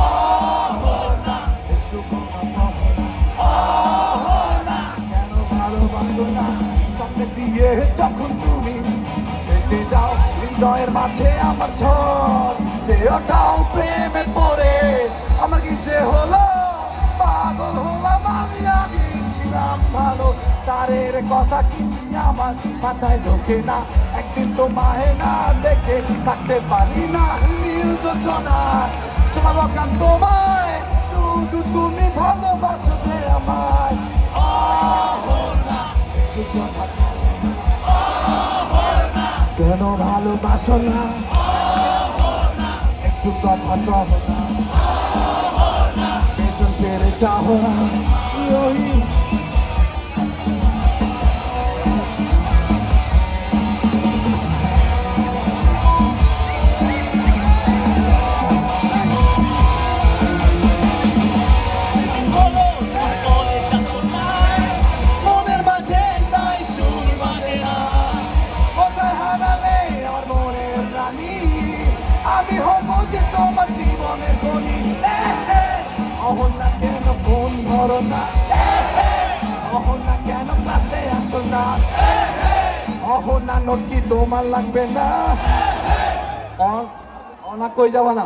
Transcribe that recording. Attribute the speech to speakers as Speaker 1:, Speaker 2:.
Speaker 1: অহনা একটু কথা বলো না, অহনা কেন ভালোবাসো না? সামনে দিয়ে যখন তুমি হেঁটে যাও হৃদয়ের মাঝে আমার ঝড় যে ওটাও প্রেমে পড়ে আমার কি যে হলো, পাগল হলাম আমি আগে ছিলাম ভালো, তারের কথা কিছু আমার মাথায় ঢোকে না, একদিন তো মাহে না দেখে থাকতে পারি না, নীল যোজনা শোনাবো গান তোমায়, শুধু তুমি ভালোবাসো যে আমায়, অহনা একটু কথা বলো না, অহনা কেন ভালোবাসো না, অহনা একটু কথা বলো না, অহনা পেছন ফিরে চাও না, ওই মনের মাঝে তাই সুর বাজে না, কোথায় হারালে আমার মনের রানী, আমি হব যে তোমার জীবনের ধনী, অহনা কেন ফোন ধরো না, অহনা কেন ক্লাসে আসো না, অহনা নোট কি তোমার লাগবে না, অনা কই যাবা না?